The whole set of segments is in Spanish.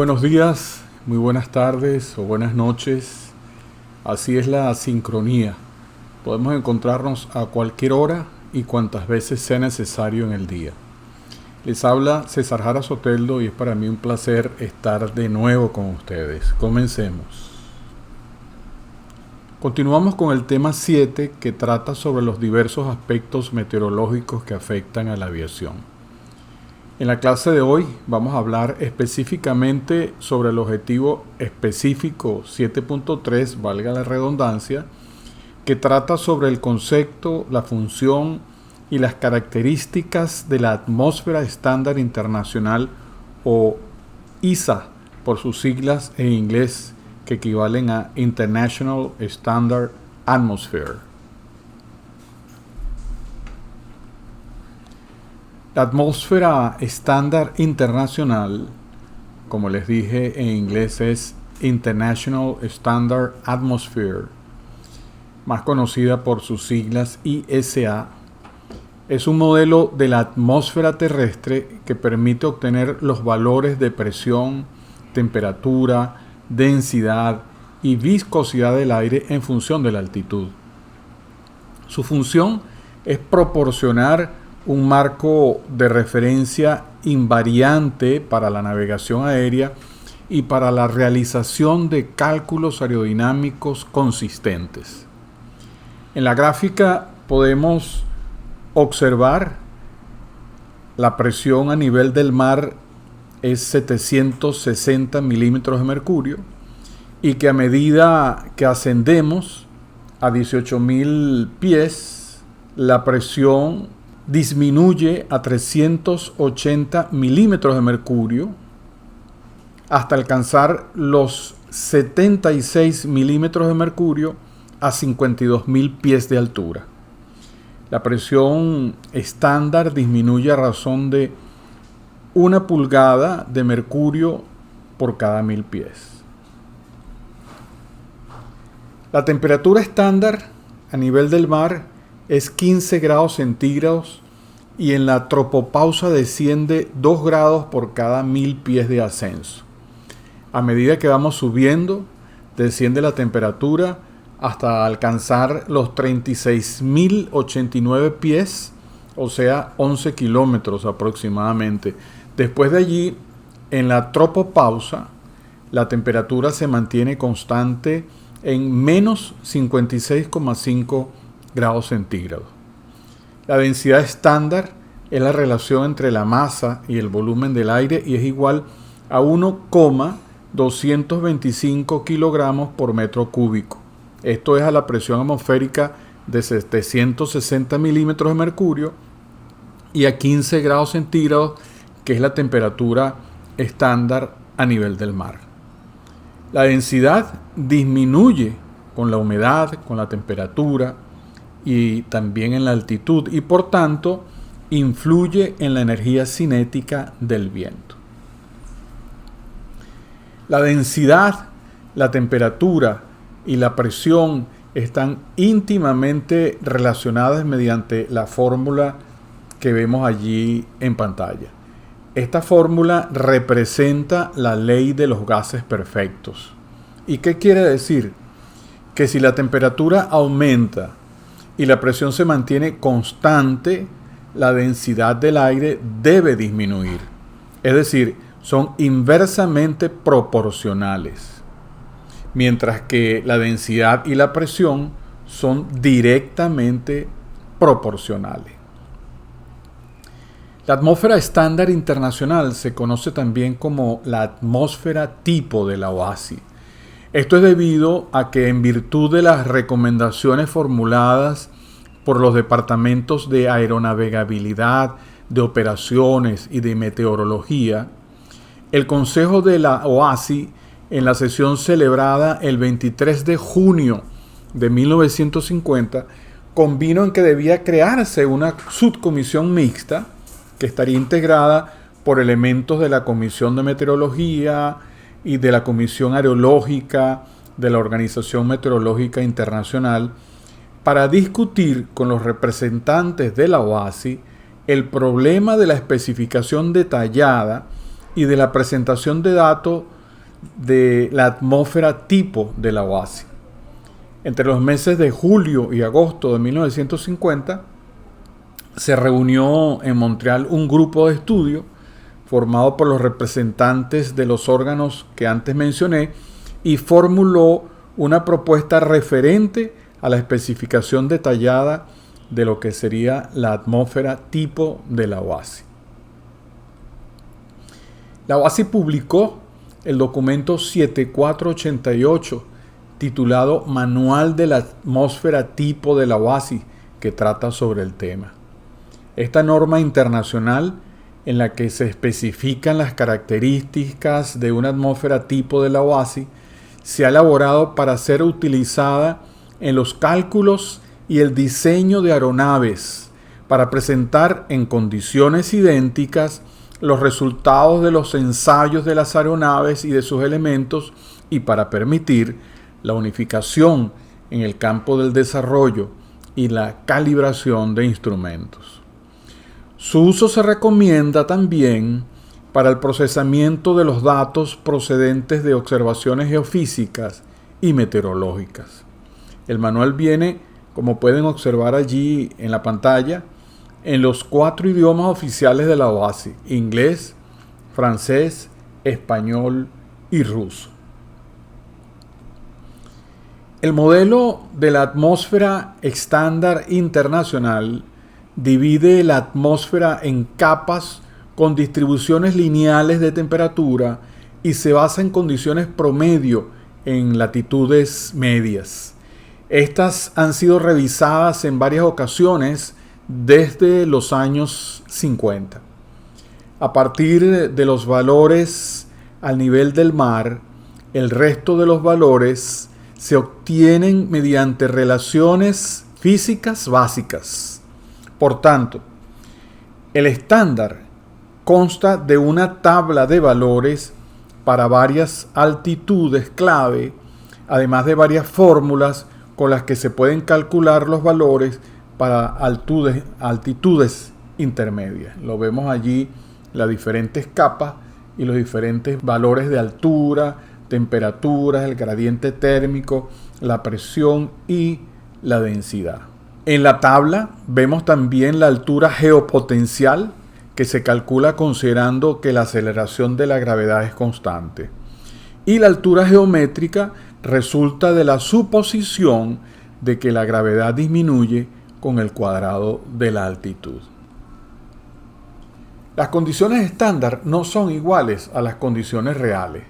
buenos días, muy buenas tardes o buenas noches. Así es la sincronía. Podemos encontrarnos a cualquier hora y cuantas veces sea necesario en el día. Les habla César Jara Soteldo y es para mí un placer estar de nuevo con ustedes. Comencemos. Continuamos con el tema 7 que trata sobre los diversos aspectos meteorológicos que afectan a la aviación. En la clase de hoy vamos a hablar específicamente sobre el objetivo específico 7.3, valga la redundancia, que trata sobre el concepto, la función y las características de la atmósfera estándar internacional o ISA por sus siglas en inglés que equivalen a International Standard Atmosphere. La atmósfera estándar internacional, como les dije en inglés, es International Standard Atmosphere, más conocida por sus siglas ISA. Es un modelo de la atmósfera terrestre que permite obtener los valores de presión, temperatura, densidad y viscosidad del aire en función de la altitud. Su función es proporcionar un marco de referencia invariante para la navegación aérea y para la realización de cálculos aerodinámicos consistentes. En la gráfica podemos observar la presión a nivel del mar es 760 milímetros de mercurio y que a medida que ascendemos a 18.000 pies, la presión disminuye a 380 milímetros de mercurio hasta alcanzar los 76 milímetros de mercurio a 52.000 pies de altura. La presión estándar disminuye a razón de 1 pulgada de mercurio por cada 1.000 pies. La temperatura estándar a nivel del mar es 15 grados centígrados y en la tropopausa desciende 2 grados por cada 1.000 pies de ascenso. A medida que vamos subiendo, desciende la temperatura hasta alcanzar los 36.089 pies, o sea, 11 kilómetros aproximadamente. Después de allí, en la tropopausa, la temperatura se mantiene constante en menos 56,5 grados centígrados. La densidad estándar es la relación entre la masa y el volumen del aire y es igual a 1,225 kilogramos por metro cúbico. Esto es a la presión atmosférica de 760 milímetros de mercurio y a 15 grados centígrados, que es la temperatura estándar a nivel del mar. La densidad disminuye con la humedad, con la temperatura y también en la altitud y por tanto influye en la energía cinética del viento. La densidad, la temperatura y la presión están íntimamente relacionadas mediante la fórmula que vemos allí en pantalla. Esta fórmula representa la ley de los gases perfectos. ¿Y qué quiere decir? Que si la temperatura aumenta y la presión se mantiene constante, la densidad del aire debe disminuir. Es decir, son inversamente proporcionales. Mientras que la densidad y la presión son directamente proporcionales. La atmósfera estándar internacional se conoce también como la atmósfera tipo de la OASI. Esto es debido a que en virtud de las recomendaciones formuladas por los departamentos de aeronavegabilidad, de operaciones y de meteorología, el Consejo de la OASI, en la sesión celebrada el 23 de junio de 1950, convino en que debía crearse una subcomisión mixta que estaría integrada por elementos de la Comisión de Meteorología y de la Comisión Aerológica de la Organización Meteorológica Internacional para discutir con los representantes de la OASI el problema de la especificación detallada y de la presentación de datos de la atmósfera tipo de la OASI. Entre los meses de julio y agosto de 1950 se reunió en Montreal un grupo de estudio formado por los representantes de los órganos que antes mencioné y formuló una propuesta referente a la especificación detallada de lo que sería la atmósfera tipo de la OASI. La OASI publicó el documento 7488 titulado Manual de la atmósfera tipo de la OASI, que trata sobre el tema. Esta norma internacional en la que se especifican las características de una atmósfera tipo de la OASI se ha elaborado para ser utilizada en los cálculos y el diseño de aeronaves para presentar en condiciones idénticas los resultados de los ensayos de las aeronaves y de sus elementos y para permitir la unificación en el campo del desarrollo y la calibración de instrumentos. Su uso se recomienda también para el procesamiento de los datos procedentes de observaciones geofísicas y meteorológicas. El manual viene, como pueden observar allí en la pantalla, en los 4 idiomas oficiales de la OASI: inglés, francés, español y ruso. El modelo de la atmósfera estándar internacional divide la atmósfera en capas con distribuciones lineales de temperatura y se basa en condiciones promedio en latitudes medias. Estas han sido revisadas en varias ocasiones desde los años 50. A partir de los valores al nivel del mar, el resto de los valores se obtienen mediante relaciones físicas básicas. Por tanto, el estándar consta de una tabla de valores para varias altitudes clave, además de varias fórmulas con las que se pueden calcular los valores para altitudes intermedias. Lo vemos allí, las diferentes capas y los diferentes valores de altura, temperaturas, el gradiente térmico, la presión y la densidad. En la tabla vemos también la altura geopotencial, que se calcula considerando que la aceleración de la gravedad es constante. Y la altura geométrica resulta de la suposición de que la gravedad disminuye con el cuadrado de la altitud. Las condiciones estándar no son iguales a las condiciones reales.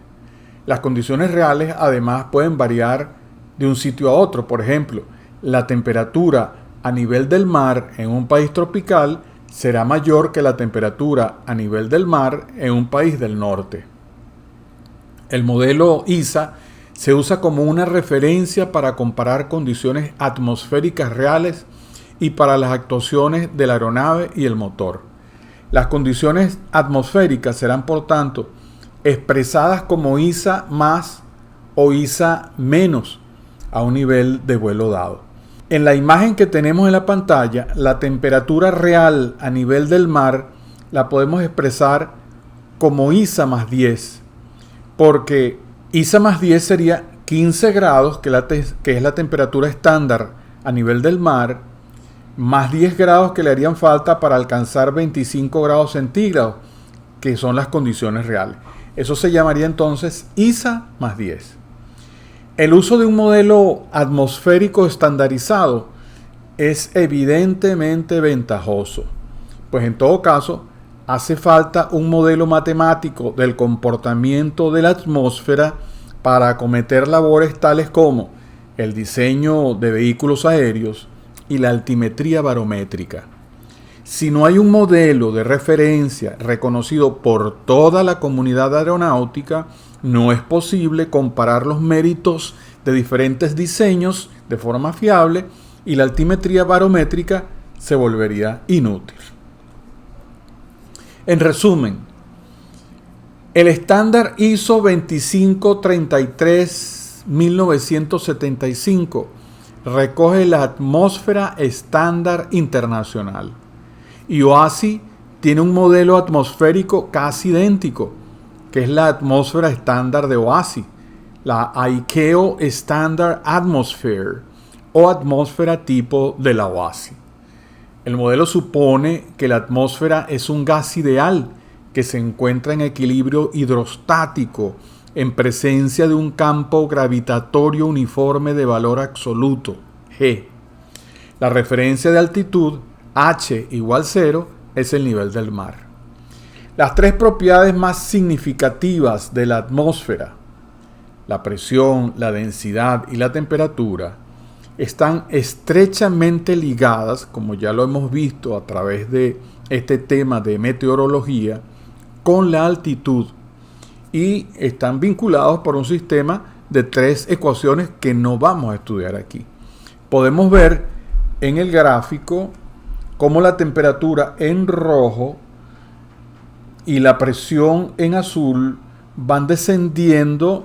Las condiciones reales además pueden variar de un sitio a otro. Por ejemplo, la temperatura a nivel del mar en un país tropical será mayor que la temperatura a nivel del mar en un país del norte. El modelo ISA se usa como una referencia para comparar condiciones atmosféricas reales y para las actuaciones de la aeronave y el motor. Las condiciones atmosféricas serán, por tanto, expresadas como ISA más o ISA menos a un nivel de vuelo dado. En la imagen que tenemos en la pantalla, la temperatura real a nivel del mar la podemos expresar como ISA más 10, porque ISA más 10 sería 15 grados, que es la temperatura estándar a nivel del mar, más 10 grados que le harían falta para alcanzar 25 grados centígrados, que son las condiciones reales. Eso se llamaría entonces ISA más 10. El uso de un modelo atmosférico estandarizado es evidentemente ventajoso, pues en todo caso hace falta un modelo matemático del comportamiento de la atmósfera para acometer labores tales como el diseño de vehículos aéreos y la altimetría barométrica. Si no hay un modelo de referencia reconocido por toda la comunidad aeronáutica, no es posible comparar los méritos de diferentes diseños de forma fiable y la altimetría barométrica se volvería inútil. En resumen, el estándar ISO 2533-1975 recoge la atmósfera estándar internacional y OASI tiene un modelo atmosférico casi idéntico, que es la atmósfera estándar de OASI, la ICAO Standard Atmosphere o atmósfera tipo de la OASI. El modelo supone que la atmósfera es un gas ideal que se encuentra en equilibrio hidrostático en presencia de un campo gravitatorio uniforme de valor absoluto, G. La referencia de altitud, H igual 0, es el nivel del mar. Las tres propiedades más significativas de la atmósfera, la presión, la densidad y la temperatura, están estrechamente ligadas, como ya lo hemos visto a través de este tema de meteorología, con la altitud y están vinculados por un sistema de tres ecuaciones que no vamos a estudiar aquí. Podemos ver en el gráfico cómo la temperatura en rojo y la presión en azul van descendiendo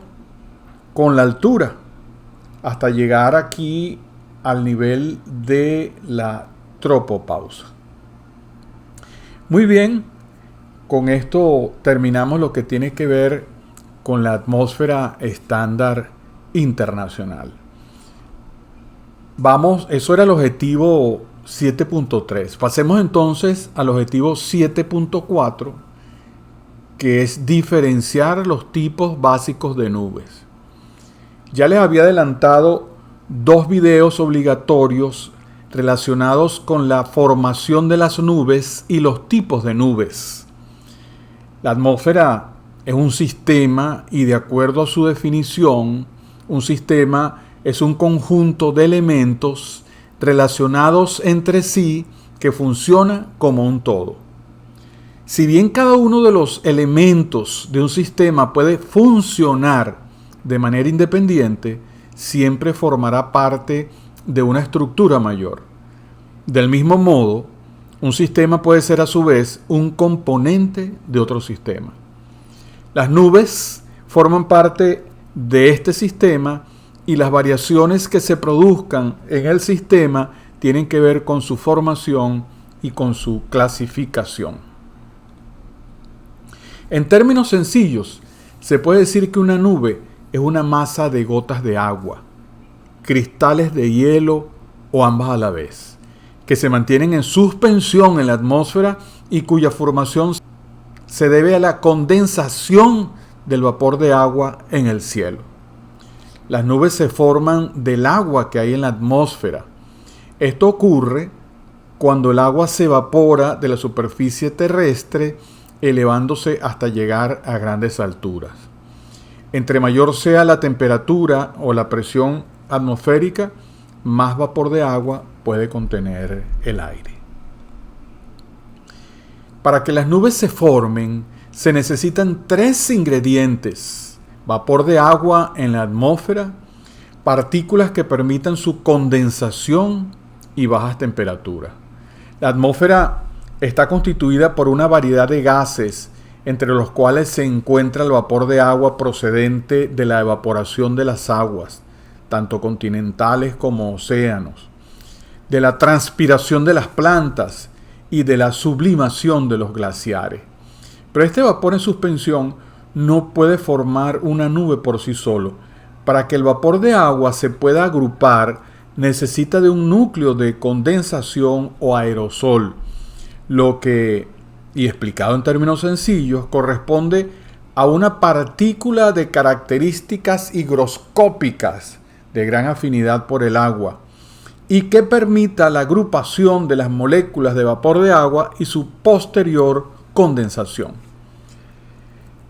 con la altura hasta llegar aquí al nivel de la tropopausa. Muy bien, con esto terminamos lo que tiene que ver con la atmósfera estándar internacional. Eso era el objetivo 7.3. Pasemos entonces al objetivo 7.4, que es diferenciar los tipos básicos de nubes. Ya les había adelantado 2 videos obligatorios relacionados con la formación de las nubes y los tipos de nubes. La atmósfera es un sistema y, de acuerdo a su definición, un sistema es un conjunto de elementos relacionados entre sí que funciona como un todo. Si bien cada uno de los elementos de un sistema puede funcionar de manera independiente, siempre formará parte de una estructura mayor. Del mismo modo, un sistema puede ser a su vez un componente de otro sistema. Las nubes forman parte de este sistema y las variaciones que se produzcan en el sistema tienen que ver con su formación y con su clasificación. En términos sencillos, se puede decir que una nube es una masa de gotas de agua, cristales de hielo o ambas a la vez, que se mantienen en suspensión en la atmósfera y cuya formación se debe a la condensación del vapor de agua en el cielo. Las nubes se forman del agua que hay en la atmósfera. Esto ocurre cuando el agua se evapora de la superficie terrestre, elevándose hasta llegar a grandes alturas. Entre mayor sea la temperatura o la presión atmosférica, más vapor de agua puede contener el aire. Para que las nubes se formen, se necesitan 3 ingredientes: vapor de agua en la atmósfera, partículas que permitan su condensación y bajas temperaturas. La atmósfera está constituida por una variedad de gases, entre los cuales se encuentra el vapor de agua procedente de la evaporación de las aguas, tanto continentales como océanos, de la transpiración de las plantas y de la sublimación de los glaciares. Pero este vapor en suspensión no puede formar una nube por sí solo. Para que el vapor de agua se pueda agrupar, necesita de un núcleo de condensación o aerosol, lo que, y explicado en términos sencillos, corresponde a una partícula de características higroscópicas de gran afinidad por el agua y que permita la agrupación de las moléculas de vapor de agua y su posterior condensación.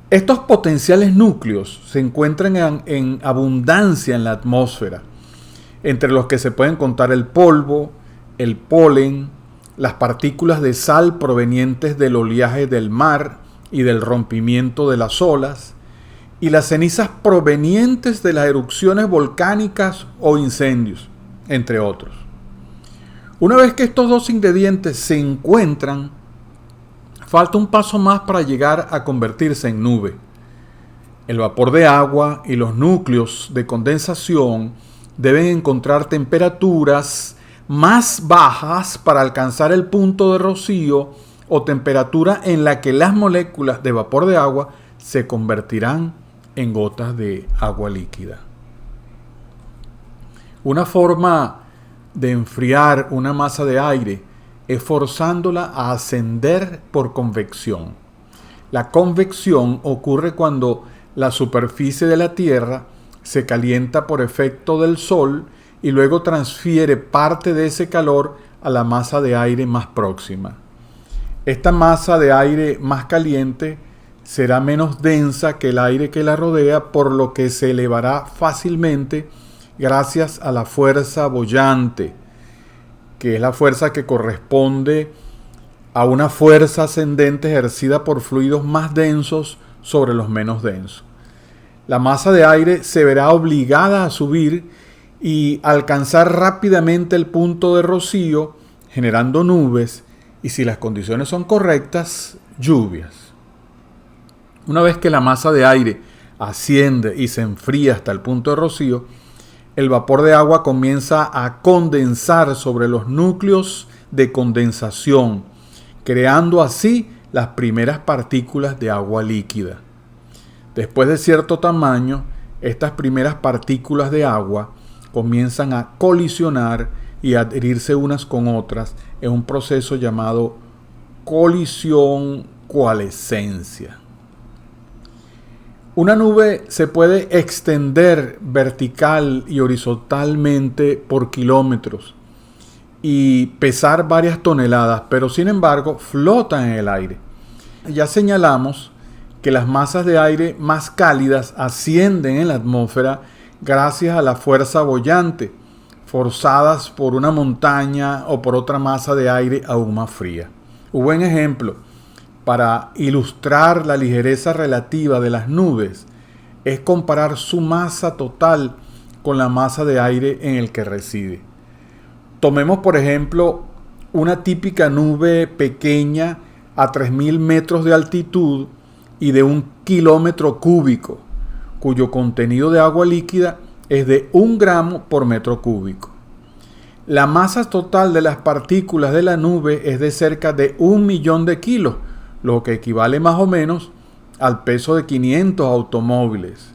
Estos potenciales núcleos se encuentran en abundancia en la atmósfera, entre los que se pueden contar el polvo, el polen, las partículas de sal provenientes del oleaje del mar y del rompimiento de las olas, y las cenizas provenientes de las erupciones volcánicas o incendios, entre otros. Una vez que estos 2 ingredientes se encuentran, falta un paso más para llegar a convertirse en nube. El vapor de agua y los núcleos de condensación deben encontrar temperaturas más bajas para alcanzar el punto de rocío o temperatura en la que las moléculas de vapor de agua se convertirán en gotas de agua líquida. Una forma de enfriar una masa de aire es forzándola a ascender por convección. La convección ocurre cuando la superficie de la Tierra se calienta por efecto del Sol y luego transfiere parte de ese calor a la masa de aire más próxima. Esta masa de aire más caliente será menos densa que el aire que la rodea, por lo que se elevará fácilmente gracias a la fuerza boyante, que es la fuerza que corresponde a una fuerza ascendente ejercida por fluidos más densos sobre los menos densos. La masa de aire se verá obligada a subir y alcanzar rápidamente el punto de rocío, generando nubes y, si las condiciones son correctas, lluvias. Una vez que la masa de aire asciende y se enfría hasta el punto de rocío, el vapor de agua comienza a condensar sobre los núcleos de condensación, creando así las primeras partículas de agua líquida. Después de cierto tamaño, estas primeras partículas de agua comienzan a colisionar y a adherirse unas con otras en un proceso llamado colisión-coalescencia. Una nube se puede extender vertical y horizontalmente por kilómetros y pesar varias toneladas, pero sin embargo flota en el aire. Ya señalamos que las masas de aire más cálidas ascienden en la atmósfera gracias a la fuerza boyante, forzadas por una montaña o por otra masa de aire aún más fría. Un buen ejemplo para ilustrar la ligereza relativa de las nubes es comparar su masa total con la masa de aire en el que reside. Tomemos, por ejemplo, una típica nube pequeña a 3.000 metros de altitud y de 1 kilómetro cúbico, cuyo contenido de agua líquida es de 1 gramo por metro cúbico. La masa total de las partículas de la nube es de cerca de 1 millón de kilos, lo que equivale más o menos al peso de 500 automóviles.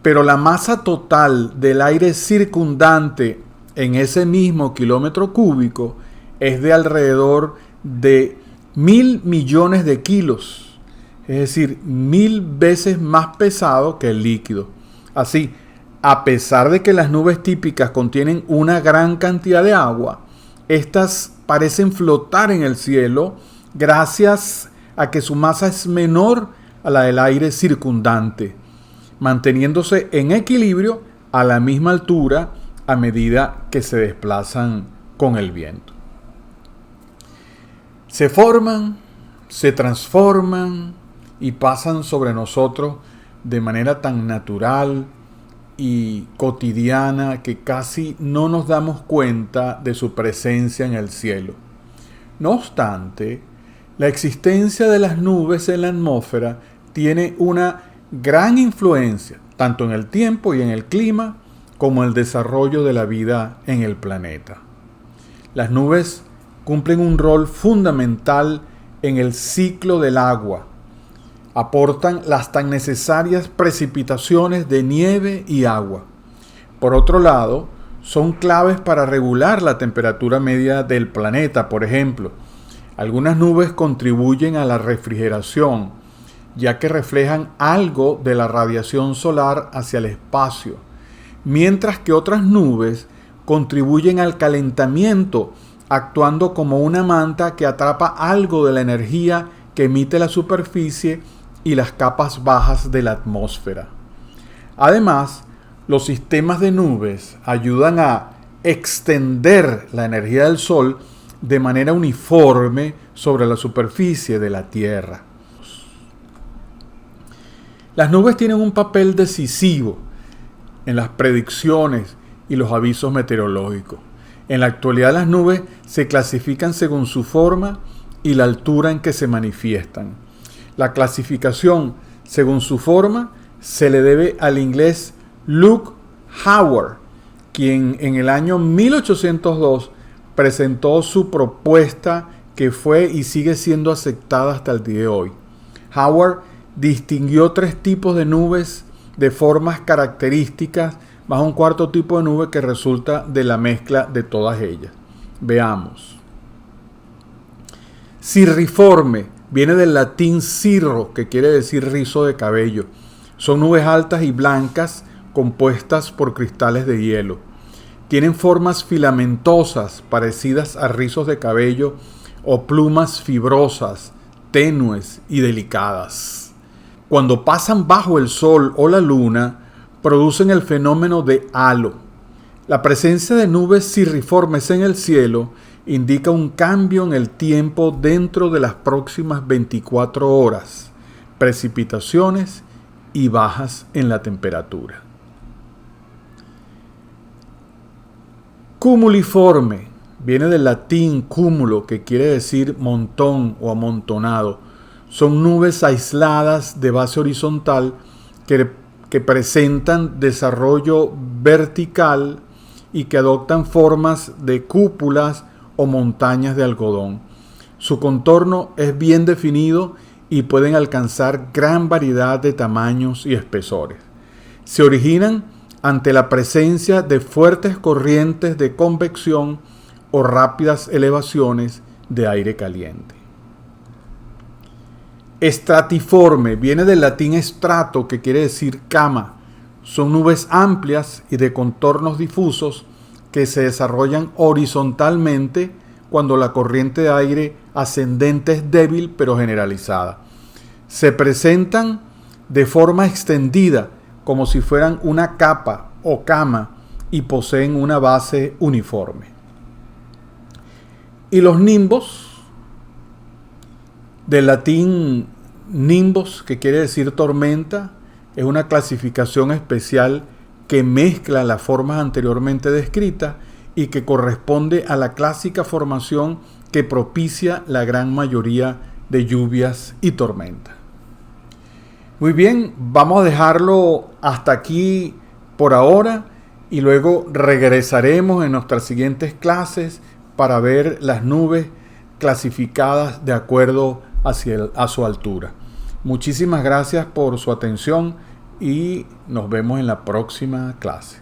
Pero la masa total del aire circundante en ese mismo kilómetro cúbico es de alrededor de 1.000 millones de kilos, es decir, 1.000 veces más pesado que el líquido. Así, a pesar de que las nubes típicas contienen una gran cantidad de agua, estas parecen flotar en el cielo gracias a que su masa es menor a la del aire circundante, manteniéndose en equilibrio a la misma altura a medida que se desplazan con el viento. Se forman, se transforman y pasan sobre nosotros de manera tan natural y cotidiana que casi no nos damos cuenta de su presencia en el cielo. No obstante, la existencia de las nubes en la atmósfera tiene una gran influencia tanto en el tiempo y en el clima como en el desarrollo de la vida en el planeta. Las nubes cumplen un rol fundamental en el ciclo del agua. Aportan las tan necesarias precipitaciones de nieve y agua. Por otro lado, son claves para regular la temperatura media del planeta, por ejemplo. Algunas nubes contribuyen a la refrigeración, ya que reflejan algo de la radiación solar hacia el espacio, mientras que otras nubes contribuyen al calentamiento, actuando como una manta que atrapa algo de la energía que emite la superficie y las capas bajas de la atmósfera. Además, los sistemas de nubes ayudan a extender la energía del Sol de manera uniforme sobre la superficie de la Tierra. Las nubes tienen un papel decisivo en las predicciones y los avisos meteorológicos. En la actualidad, las nubes se clasifican según su forma y la altura en que se manifiestan. La clasificación según su forma se le debe al inglés Luke Howard, quien en el año 1802 presentó su propuesta que fue y sigue siendo aceptada hasta el día de hoy. Howard distinguió 3 tipos de nubes de formas características, más un cuarto tipo de nube que resulta de la mezcla de todas ellas. Veamos. Cirriforme viene del latín cirro, que quiere decir rizo de cabello. Son nubes altas y blancas compuestas por cristales de hielo. Tienen formas filamentosas parecidas a rizos de cabello o plumas fibrosas, tenues y delicadas. Cuando pasan bajo el sol o la luna, producen el fenómeno de halo. La presencia de nubes cirriformes en el cielo indica un cambio en el tiempo dentro de las próximas 24 horas, precipitaciones y bajas en la temperatura. Cumuliforme viene del latín cúmulo, que quiere decir montón o amontonado. Son nubes aisladas de base horizontal que presentan desarrollo vertical y que adoptan formas de cúpulas o montañas de algodón. Su contorno es bien definido y pueden alcanzar gran variedad de tamaños y espesores. Se originan ante la presencia de fuertes corrientes de convección o rápidas elevaciones de aire caliente. Estratiforme viene del latín estrato, que quiere decir cama. Son nubes amplias y de contornos difusos que se desarrollan horizontalmente cuando la corriente de aire ascendente es débil pero generalizada. Se presentan de forma extendida como si fueran una capa o cama y poseen una base uniforme. Y los nimbos, del latín nimbos, que quiere decir tormenta, es una clasificación especial que mezcla las formas anteriormente descritas y que corresponde a la clásica formación que propicia la gran mayoría de lluvias y tormentas. Muy bien, vamos a dejarlo hasta aquí por ahora y luego regresaremos en nuestras siguientes clases para ver las nubes clasificadas de acuerdo a su altura. Muchísimas gracias por su atención y nos vemos en la próxima clase.